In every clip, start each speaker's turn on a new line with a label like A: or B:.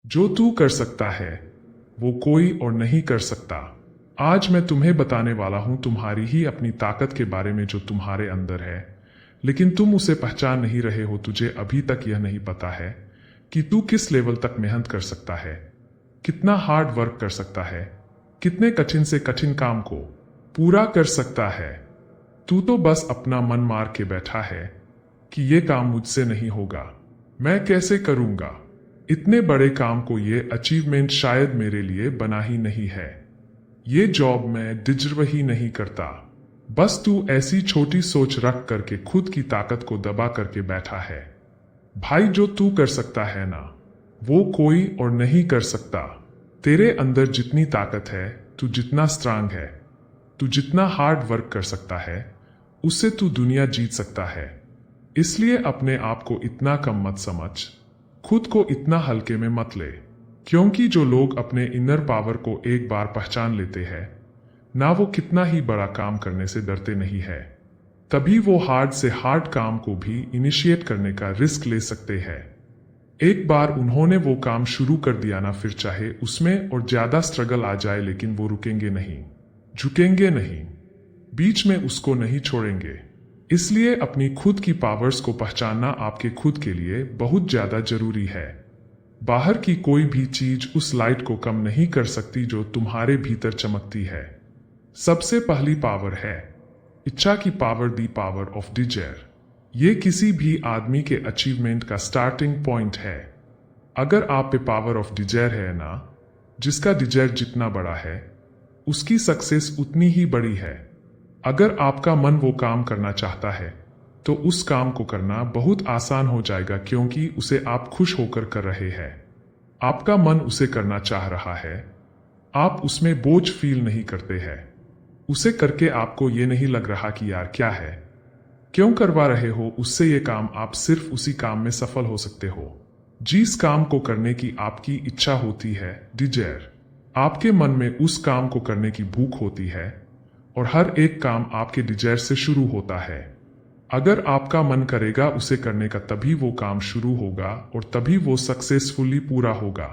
A: जो तू कर सकता है वो कोई और नहीं कर सकता। आज मैं तुम्हें बताने वाला हूं तुम्हारी ही अपनी ताकत के बारे में जो तुम्हारे अंदर है, लेकिन तुम उसे पहचान नहीं रहे हो। तुझे अभी तक यह नहीं पता है कि तू किस लेवल तक मेहनत कर सकता है, कितना हार्ड वर्क कर सकता है, कितने कठिन से कठिन काम को पूरा कर सकता है। तू तो बस अपना मन मार के बैठा है कि ये काम मुझसे नहीं होगा, मैं कैसे करूंगा। इतने बड़े काम को, ये अचीवमेंट शायद मेरे लिए बना ही नहीं है, ये जॉब मैं डिजर्व ही नहीं करता। बस तू ऐसी छोटी सोच रख करके खुद की ताकत को दबा करके बैठा है। भाई, जो तू कर सकता है ना, वो कोई और नहीं कर सकता। तेरे अंदर जितनी ताकत है, तू जितना स्ट्रांग है, तू जितना हार्ड वर्क कर सकता है, उससे तू दुनिया जीत सकता है। इसलिए अपने आप को इतना कम मत समझ, खुद को इतना हल्के में मत ले। क्योंकि जो लोग अपने इनर पावर को एक बार पहचान लेते हैं ना, वो कितना ही बड़ा काम करने से डरते नहीं है। तभी वो हार्ड से हार्ड काम को भी इनिशिएट करने का रिस्क ले सकते हैं। एक बार उन्होंने वो काम शुरू कर दिया ना, फिर चाहे उसमें और ज्यादा स्ट्रगल आ जाए, लेकिन वो रुकेंगे नहीं, झुकेंगे नहीं, बीच में उसको नहीं छोड़ेंगे। इसलिए अपनी खुद की पावर्स को पहचानना आपके खुद के लिए बहुत ज्यादा जरूरी है। बाहर की कोई भी चीज उस लाइट को कम नहीं कर सकती जो तुम्हारे भीतर चमकती है। सबसे पहली पावर है इच्छा की power, the power of desire. ये किसी भी आदमी के अचीवमेंट का स्टार्टिंग पॉइंट है। अगर आप पे पावर ऑफ डिजायर है ना, जिसका डिजायर जितना बड़ा है उसकी सक्सेस उतनी ही बड़ी है। अगर आपका मन वो काम करना चाहता है तो उस काम को करना बहुत आसान हो जाएगा, क्योंकि उसे आप खुश होकर कर रहे हैं। आपका मन उसे करना चाह रहा है, आप उसमें बोझ फील नहीं करते हैं। उसे करके आपको ये नहीं लग रहा कि यार क्या है, क्यों करवा रहे हो उससे ये काम। आप सिर्फ उसी काम में सफल हो सकते हो जिस काम को करने की आपकी इच्छा होती है, डिजायर। आपके मन में उस काम को करने की भूख होती है, और हर एक काम आपके डिजायर से शुरू होता है। अगर आपका मन करेगा उसे करने का, तभी वो काम शुरू होगा और तभी वो सक्सेसफुली पूरा होगा।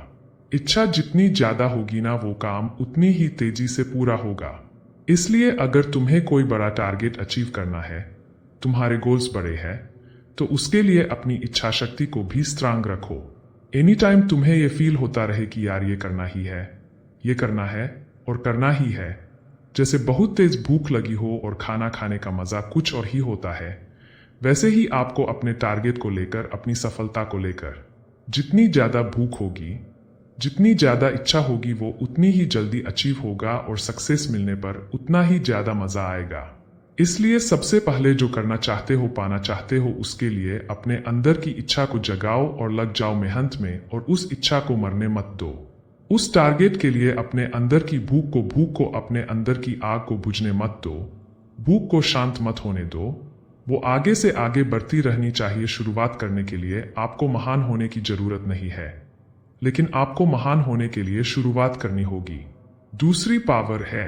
A: इच्छा जितनी ज्यादा होगी ना, वो काम उतनी ही तेजी से पूरा होगा। इसलिए अगर तुम्हें कोई बड़ा टारगेट अचीव करना है, तुम्हारे गोल्स बड़े हैं, तो उसके लिए अपनी इच्छा शक्ति को भी स्ट्रांग रखो। एनी टाइम तुम्हें यह फील होता रहे कि यार ये करना ही है, ये करना है और करना ही है। जैसे बहुत तेज भूख लगी हो और खाना खाने का मजा कुछ और ही होता है, वैसे ही आपको अपने टारगेट को लेकर, अपनी सफलता को लेकर जितनी ज्यादा भूख होगी, जितनी ज्यादा इच्छा होगी, वो उतनी ही जल्दी अचीव होगा और सक्सेस मिलने पर उतना ही ज्यादा मजा आएगा। इसलिए सबसे पहले जो करना चाहते हो, पाना चाहते हो, उसके लिए अपने अंदर की इच्छा को जगाओ और लग जाओ मेहनत में, और उस इच्छा को मरने मत दो। उस टारगेट के लिए अपने अंदर की भूख को अपने अंदर की आग को बुझने मत दो। भूख को शांत मत होने दो, वो आगे से आगे बढ़ती रहनी चाहिए। शुरुआत करने के लिए आपको महान होने की जरूरत नहीं है, लेकिन आपको महान होने के लिए शुरुआत करनी होगी। दूसरी पावर है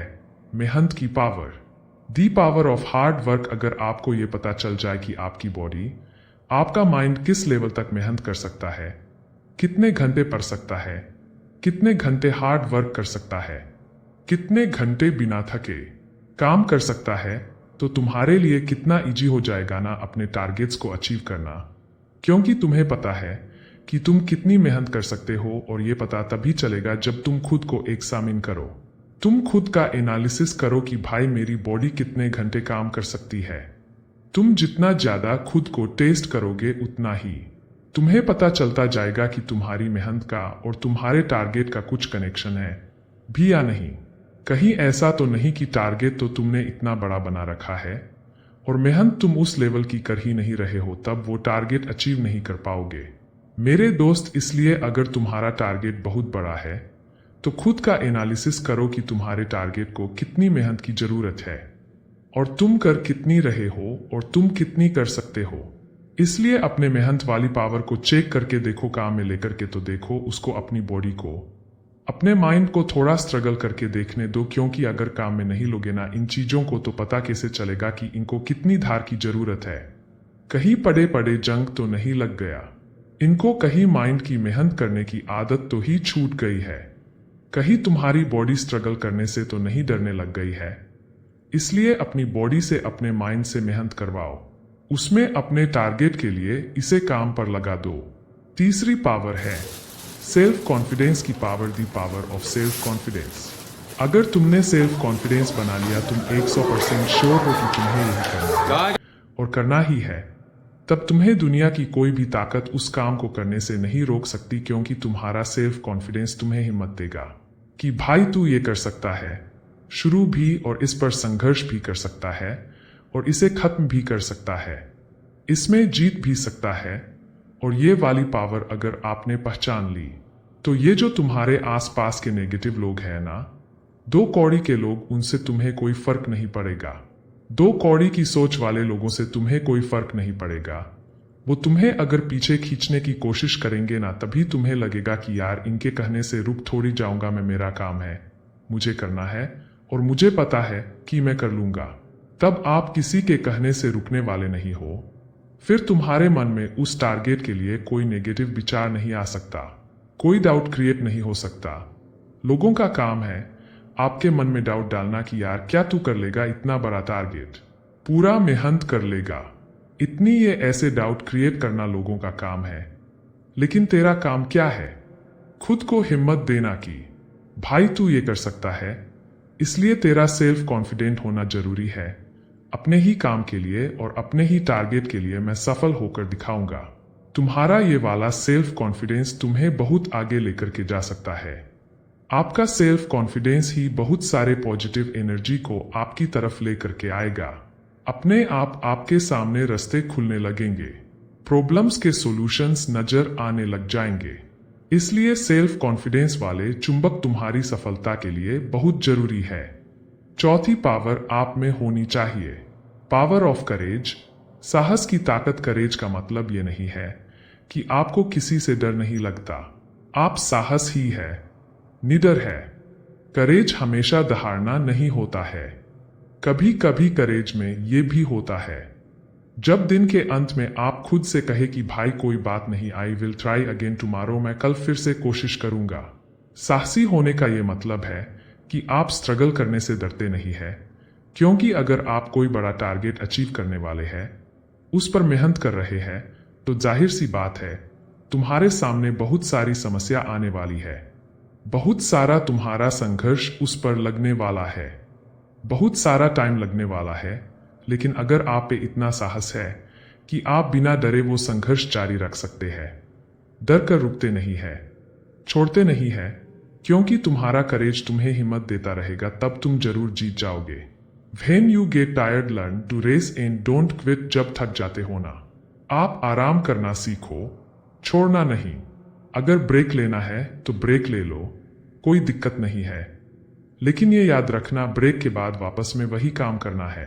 A: मेहनत की power, the power of hard work. अगर आपको ये पता चल जाए कि आपकी बॉडी, आपका माइंड किस लेवल तक मेहनत कर सकता है, कितने घंटे पढ़ सकता है, कितने घंटे हार्ड वर्क कर सकता है, कितने घंटे बिना थके काम कर सकता है, तो तुम्हारे लिए कितना इजी हो जाएगा ना अपने टारगेट्स को अचीव करना। क्योंकि तुम्हें पता है कि तुम कितनी मेहनत कर सकते हो, और ये पता तभी चलेगा जब तुम खुद को एग्जामिन करो। तुम खुद का एनालिसिस करो कि भाई मेरी बॉडी कितने घंटे काम कर सकती है। तुम जितना ज्यादा खुद को टेस्ट करोगे, उतना ही तुम्हें पता चलता जाएगा कि तुम्हारी मेहनत का और तुम्हारे टारगेट का कुछ कनेक्शन है भी या नहीं। कहीं ऐसा तो नहीं कि टारगेट तो तुमने इतना बड़ा बना रखा है और मेहनत तुम उस लेवल की कर ही नहीं रहे हो, तब वो टारगेट अचीव नहीं कर पाओगे मेरे दोस्त। इसलिए अगर तुम्हारा टारगेट बहुत बड़ा है तो खुद का एनालिसिस करो कि तुम्हारे टारगेट को कितनी मेहनत की जरूरत है, और तुम कर कितनी रहे हो, और तुम कितनी कर सकते हो। इसलिए अपने मेहनत वाली पावर को चेक करके देखो, काम में लेकर के तो देखो उसको, अपनी बॉडी को, अपने माइंड को थोड़ा स्ट्रगल करके देखने दो। क्योंकि अगर काम में नहीं लोगे ना इन चीजों को, तो पता कैसे चलेगा कि इनको कितनी धार की जरूरत है। कहीं पड़े पड़े जंग तो नहीं लग गया। इनको कहीं माइंड की मेहनत करने की आदत तो ही छूट गई है, कहीं तुम्हारी बॉडी स्ट्रगल करने से तो नहीं डरने लग गई है। इसलिए अपनी बॉडी से अपने माइंड से मेहनत करवाओ, उसमें अपने टारगेट के लिए इसे काम पर लगा दो। तीसरी पावर है सेल्फ कॉन्फिडेंस की power, the power of self confidence. अगर तुमने सेल्फ कॉन्फिडेंस बना लिया, तुम 100% श्योर हो कि तुम्हें यही करना है और करना ही है, तब तुम्हें दुनिया की कोई भी ताकत उस काम को करने से नहीं रोक सकती, क्योंकि तुम्हारा सेल्फ कॉन्फिडेंस तुम्हें हिम्मत देगा कि भाई तू ये कर सकता है, शुरू भी और इस पर संघर्ष भी कर सकता है और इसे खत्म भी कर सकता है, इसमें जीत भी सकता है। और ये वाली पावर अगर आपने पहचान ली, तो ये जो तुम्हारे आसपास के नेगेटिव लोग हैं ना, 2 कौड़ी के लोग, उनसे तुम्हें कोई फर्क नहीं पड़ेगा। 2 कौड़ी की सोच वाले लोगों से तुम्हें कोई फर्क नहीं पड़ेगा। वो तुम्हें अगर पीछे खींचने की कोशिश करेंगे ना, तभी तुम्हें लगेगा कि यार इनके कहने से रुक थोड़ी जाऊंगा मैं, मेरा काम है, मुझे करना है और मुझे पता है कि मैं कर लूंगा। तब आप किसी के कहने से रुकने वाले नहीं हो। फिर तुम्हारे मन में उस टारगेट के लिए कोई नेगेटिव विचार नहीं आ सकता, कोई डाउट क्रिएट नहीं हो सकता। लोगों का काम है आपके मन में डाउट डालना कि यार क्या तू कर लेगा इतना बड़ा टारगेट, पूरा मेहनत कर लेगा, इतनी ये ऐसे डाउट क्रिएट करना लोगों का काम है। लेकिन तेरा काम क्या है? खुद को हिम्मत देना कि भाई तू ये कर सकता है। इसलिए तेरा सेल्फ कॉन्फिडेंट होना जरूरी है। अपने ही काम के लिए और अपने ही टारगेट के लिए मैं सफल होकर दिखाऊंगा। तुम्हारा ये वाला सेल्फ कॉन्फिडेंस तुम्हें बहुत आगे लेकर के जा सकता है। आपका सेल्फ कॉन्फिडेंस ही बहुत सारे पॉजिटिव एनर्जी को आपकी तरफ लेकर के आएगा। अपने आप आपके सामने रास्ते खुलने लगेंगे, प्रॉब्लम्स के सॉल्यूशंस नजर आने लग जाएंगे। इसलिए सेल्फ कॉन्फिडेंस वाले चुंबक तुम्हारी सफलता के लिए बहुत जरूरी है। चौथी पावर आप में होनी चाहिए, पावर ऑफ करेज, साहस की ताकत। करेज का मतलब ये नहीं है कि आपको किसी से डर नहीं लगता, आप साहस ही है, निडर है। करेज हमेशा दहाड़ना नहीं होता है, कभी कभी करेज में ये भी होता है जब दिन के अंत में आप खुद से कहे कि भाई कोई बात नहीं, I will try again tomorrow, मैं कल फिर से कोशिश करूंगा। साहसी होने का ये मतलब है कि आप स्ट्रगल करने से डरते नहीं है, क्योंकि अगर आप कोई बड़ा टारगेट अचीव करने वाले हैं, उस पर मेहनत कर रहे हैं, तो जाहिर सी बात है तुम्हारे सामने बहुत सारी समस्या आने वाली है, बहुत सारा तुम्हारा संघर्ष उस पर लगने वाला है, बहुत सारा टाइम लगने वाला है। लेकिन अगर आप पे इतना साहस है कि आप बिना डरे वो संघर्ष जारी रख सकते हैं, डर कर रुकते नहीं है, छोड़ते नहीं है, क्योंकि तुम्हारा करेज तुम्हें हिम्मत देता रहेगा, तब तुम जरूर जीत जाओगे। When you get tired, learn to race and don't quit। जब थक जाते हो ना, आप आराम करना सीखो, छोड़ना नहीं। अगर ब्रेक लेना है तो ब्रेक ले लो, कोई दिक्कत नहीं है। लेकिन ये याद रखना, ब्रेक के बाद वापस में वही काम करना है।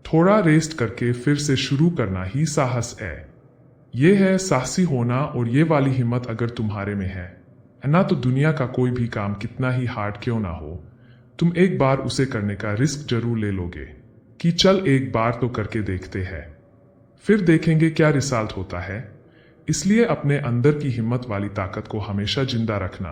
A: थोड़ा रेस्ट करके फिर से शुरू करना ही साहस है। ये है साहसी होना। और ये वाली हिम्मत अगर तुम्हारे में है ना, तो दुनिया का कोई भी काम कितना ही हार्ड क्यों ना हो, तुम एक बार उसे करने का रिस्क जरूर ले लोगे कि चल एक बार तो करके देखते हैं, फिर देखेंगे क्या रिजल्ट होता है। इसलिए अपने अंदर की हिम्मत वाली ताकत को हमेशा जिंदा रखना।